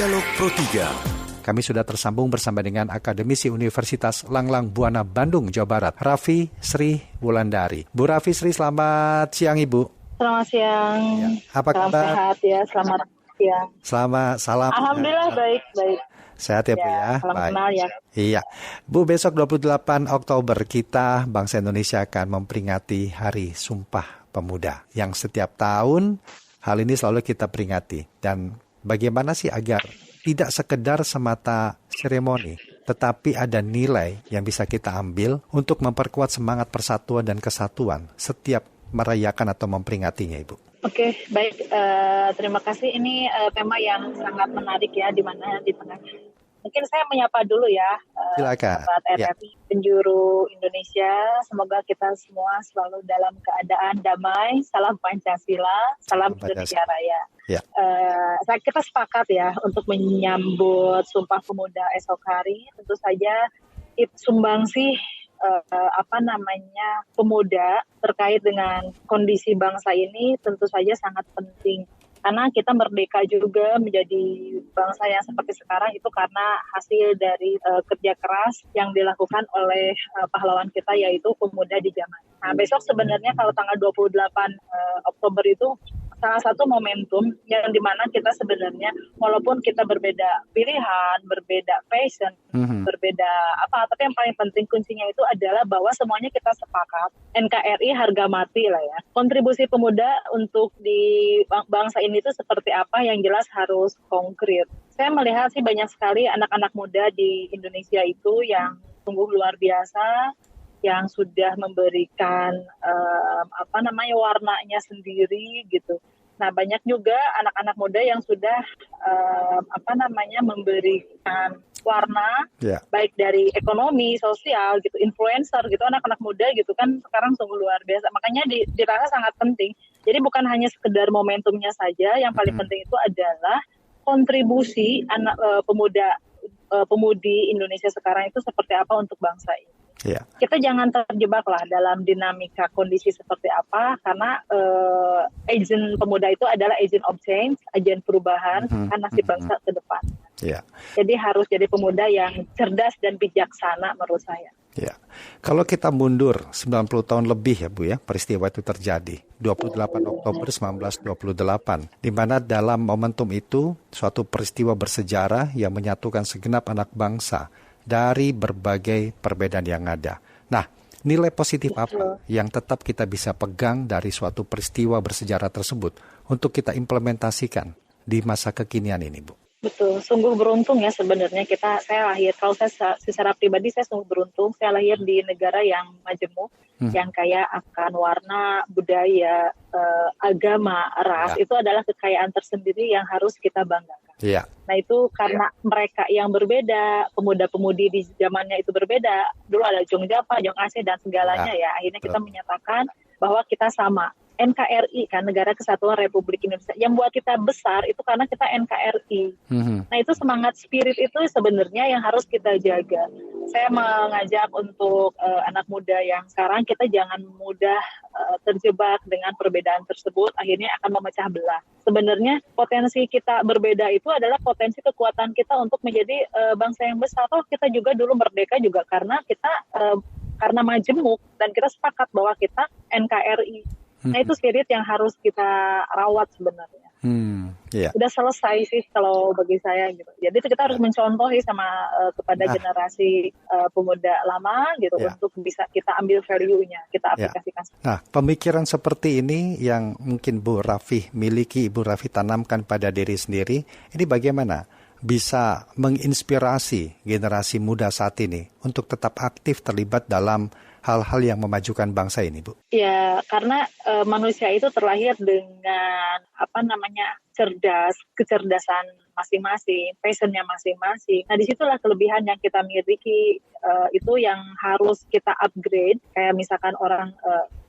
Dialog Pro 3. Kami sudah tersambung bersama dengan akademisi Universitas Langlang Buana Bandung, Jawa Barat, Raffi Sri Wulandari. Bu Raffi Sri, selamat siang Ibu. Selamat siang. Ya. Apa salam kabar? Sehat ya, selamat siang. Salam. Alhamdulillah baik. Sehat ya Bu ya. Salam Baik. kenal ya. Iya. Bu, besok 28 Oktober kita bangsa Indonesia akan memperingati Hari Sumpah Pemuda yang setiap tahun hal ini selalu kita peringati. Dan bagaimana sih agar tidak sekedar semata seremoni, tetapi ada nilai yang bisa kita ambil untuk memperkuat semangat persatuan dan kesatuan setiap merayakan atau memperingatinya, Ibu. Oke, baik. Terima kasih. Ini tema yang sangat menarik ya, di mana di tengah. Mungkin saya menyapa dulu ya, Silakan. Sobat RRI, penjuru Indonesia. Semoga kita semua selalu dalam keadaan damai. Salam Pancasila, salam Indonesia Raya. Ya. Kita sepakat ya untuk menyambut Sumpah Pemuda esok hari. Tentu saja sumbangsih pemuda terkait dengan kondisi bangsa ini tentu saja sangat penting. Karena kita merdeka juga menjadi bangsa yang seperti sekarang itu karena hasil dari kerja keras yang dilakukan oleh pahlawan kita, yaitu pemuda di zaman. Nah, besok sebenarnya kalau tanggal 28 Oktober itu salah satu momentum yang dimana kita sebenarnya walaupun kita berbeda pilihan, berbeda passion, berbeda tapi yang paling penting kuncinya itu adalah bahwa semuanya kita sepakat NKRI harga mati lah ya. Kontribusi pemuda untuk di bangsa ini itu seperti apa, yang jelas harus konkret. Saya melihat sih banyak sekali anak-anak muda di Indonesia itu yang sungguh luar biasa, yang sudah memberikan warnanya sendiri gitu. Nah, banyak juga anak-anak muda yang sudah memberikan warna baik dari ekonomi, sosial gitu, influencer gitu, anak-anak muda gitu kan sekarang sungguh luar biasa. Makanya dirasa sangat penting. Jadi bukan hanya sekedar momentumnya saja, yang paling penting itu adalah kontribusi anak pemudi Indonesia sekarang itu seperti apa untuk bangsa ini. Yeah. Kita jangan terjebaklah dalam dinamika kondisi seperti apa, karena agent pemuda itu adalah agent of change, agen perubahan kan nasib bangsa ke depan. Yeah. Jadi harus jadi pemuda yang cerdas dan bijaksana menurut saya. Ya, kalau kita mundur 90 tahun lebih ya Bu ya, peristiwa itu terjadi 28 Oktober 1928, di mana dalam momentum itu suatu peristiwa bersejarah yang menyatukan segenap anak bangsa dari berbagai perbedaan yang ada. Nah, nilai positif apa yang tetap kita bisa pegang dari suatu peristiwa bersejarah tersebut untuk kita implementasikan di masa kekinian ini, Bu? Betul, sungguh beruntung ya sebenarnya saya lahir, kalau saya secara pribadi saya sungguh beruntung, saya lahir di negara yang majemuk, yang kaya akan warna, budaya, agama, ras, itu adalah kekayaan tersendiri yang harus kita banggakan. Yeah. Nah itu karena mereka yang berbeda, pemuda-pemudi di zamannya itu berbeda, dulu ada Jong Japa, Jong Aceh dan segalanya ya, akhirnya kita menyatakan bahwa kita sama. NKRI kan, Negara Kesatuan Republik Indonesia. Yang buat kita besar itu karena kita NKRI. Nah itu semangat spirit itu sebenarnya yang harus kita jaga. Saya mengajak untuk anak muda yang sekarang, kita jangan mudah terjebak dengan perbedaan tersebut, akhirnya akan memecah belah. Sebenarnya potensi kita berbeda itu adalah potensi kekuatan kita untuk menjadi bangsa yang besar. Kita juga dulu merdeka juga karena kita karena majemuk dan kita sepakat bahwa kita NKRI. Nah itu spirit yang harus kita rawat sebenarnya. Udah selesai sih kalau bagi saya gitu. Jadi kita harus mencontohi kepada generasi pemuda lama gitu untuk bisa kita ambil value-nya, kita aplikasikan. Nah, pemikiran seperti ini yang mungkin Bu Raffi miliki, Ibu Raffi tanamkan pada diri sendiri, ini bagaimana bisa menginspirasi generasi muda saat ini untuk tetap aktif terlibat dalam hal-hal yang memajukan bangsa ini, Bu? Ya, karena manusia itu terlahir dengan cerdas, kecerdasan masing-masing, passionnya masing-masing. Nah, disitulah kelebihan yang kita miliki, itu yang harus kita upgrade. Kayak misalkan orang,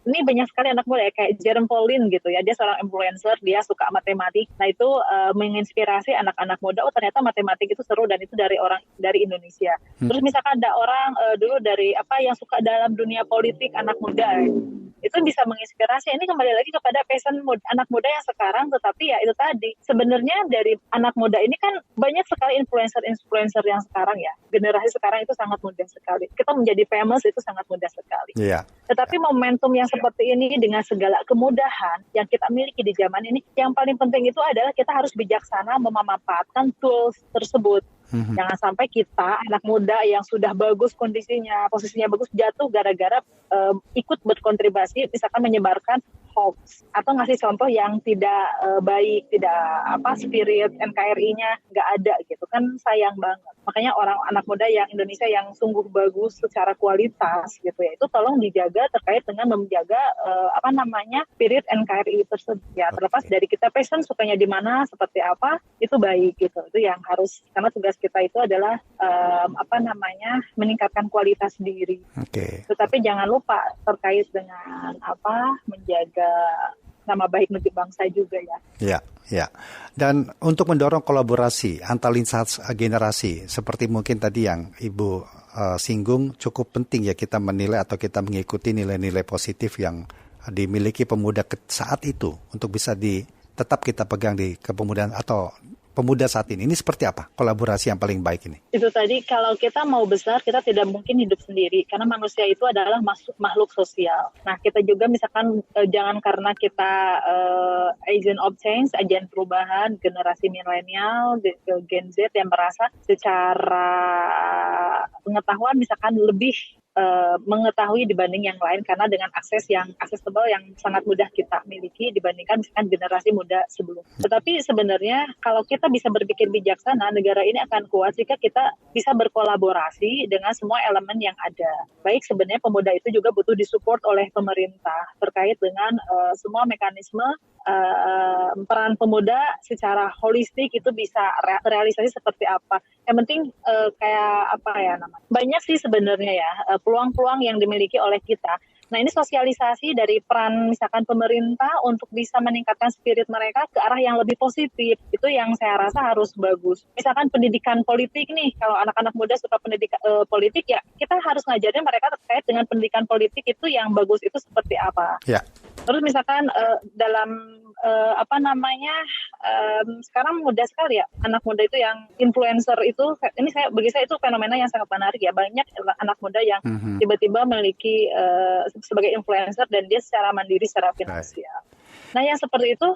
ini banyak sekali anak muda ya, kayak Jerome Pauline gitu ya, dia seorang influencer, dia suka matematik. Nah itu menginspirasi anak-anak muda, ternyata matematik itu seru dan itu dari Indonesia. Terus misalkan ada orang dulu yang suka dalam dunia politik, anak muda. itu bisa menginspirasi. Ini kembali lagi kepada passion anak muda yang sekarang, tetapi ya itu tadi, sebenarnya dari anak muda ini kan banyak sekali influencer yang sekarang ya, generasi sekarang itu sangat mudah sekali. Kita menjadi famous itu sangat mudah sekali. Iya. Tetapi momentum yang seperti ini dengan segala kemudahan yang kita miliki di zaman ini, yang paling penting itu adalah kita harus bijaksana memanfaatkan tools tersebut. Jangan sampai kita anak muda yang sudah bagus kondisinya, posisinya bagus, jatuh gara-gara ikut berkontribusi, misalkan menyebarkan hoax atau ngasih contoh yang tidak baik, tidak spirit NKRI-nya nggak ada gitu kan, sayang banget. Makanya anak muda yang Indonesia yang sungguh bagus secara kualitas gitu ya, itu tolong dijaga terkait dengan menjaga spirit NKRI tersebut ya, terlepas dari kita passion sukanya di mana seperti apa, itu baik gitu. Itu yang harus, karena tugas kita itu adalah meningkatkan kualitas diri. Tetapi jangan lupa terkait dengan menjaga nama baik negeri bangsa juga ya. Ya. Dan untuk mendorong kolaborasi antar lintas generasi, seperti mungkin tadi yang Ibu singgung, cukup penting ya kita menilai atau kita mengikuti nilai-nilai positif yang dimiliki pemuda saat itu untuk bisa tetap kita pegang di kepemudaan atau pemuda saat ini. Ini seperti apa kolaborasi yang paling baik ini? Itu tadi, kalau kita mau besar, kita tidak mungkin hidup sendiri. Karena manusia itu adalah makhluk sosial. Nah, kita juga misalkan jangan karena kita agent of change, agen perubahan, generasi milenial, Gen Z yang merasa secara pengetahuan misalkan lebih mengetahui dibanding yang lain, karena dengan akses yang aksesibel yang sangat mudah kita miliki dibandingkan misalkan generasi muda sebelum. Tetapi sebenarnya kalau kita bisa berpikir bijaksana, negara ini akan kuat jika kita bisa berkolaborasi dengan semua elemen yang ada. Baik, sebenarnya pemuda itu juga butuh disupport oleh pemerintah terkait dengan semua mekanisme peran pemuda secara holistik itu bisa realisasi seperti apa. Yang penting banyak sih sebenarnya ya peluang-peluang yang dimiliki oleh kita. Nah, ini sosialisasi dari peran misalkan pemerintah untuk bisa meningkatkan spirit mereka ke arah yang lebih positif. Itu yang saya rasa harus bagus. Misalkan pendidikan politik nih, kalau anak-anak muda suka pendidikan politik ya, kita harus ngajarin mereka terkait dengan pendidikan politik itu yang bagus itu seperti apa. Ya. Terus misalkan sekarang mudah sekali ya anak muda itu yang influencer itu, ini bagi saya itu fenomena yang sangat menarik ya. Banyak anak muda yang tiba-tiba memiliki sebagai influencer dan dia secara mandiri secara finansial. Nah, yang seperti itu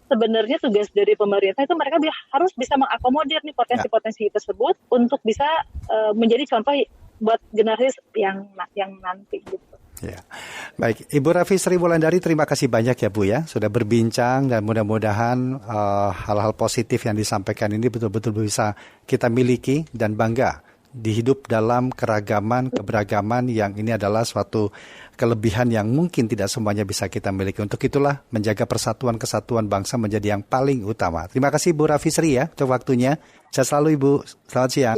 sebenarnya tugas dari pemerintah itu mereka harus bisa mengakomodir nih potensi-potensi tersebut untuk bisa menjadi contoh buat generasi yang nanti gitu. Ya. Baik, Ibu Rafi Sri Wulandari, terima kasih banyak ya Bu ya, sudah berbincang, dan mudah-mudahan hal-hal positif yang disampaikan ini betul-betul bisa kita miliki dan bangga di hidup dalam keragaman, keberagaman yang ini adalah suatu kelebihan yang mungkin tidak semuanya bisa kita miliki. Untuk itulah menjaga persatuan kesatuan bangsa menjadi yang paling utama. Terima kasih Bu Rafi Sri ya untuk waktunya. Sehat selalu Ibu. Selamat siang.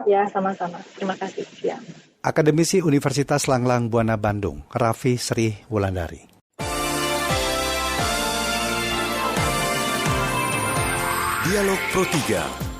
Ya, sama-sama. Terima kasih. Siang. Akademisi Universitas Langlang Buana Bandung, Rafi Sri Wulandari. Dialog Pro 3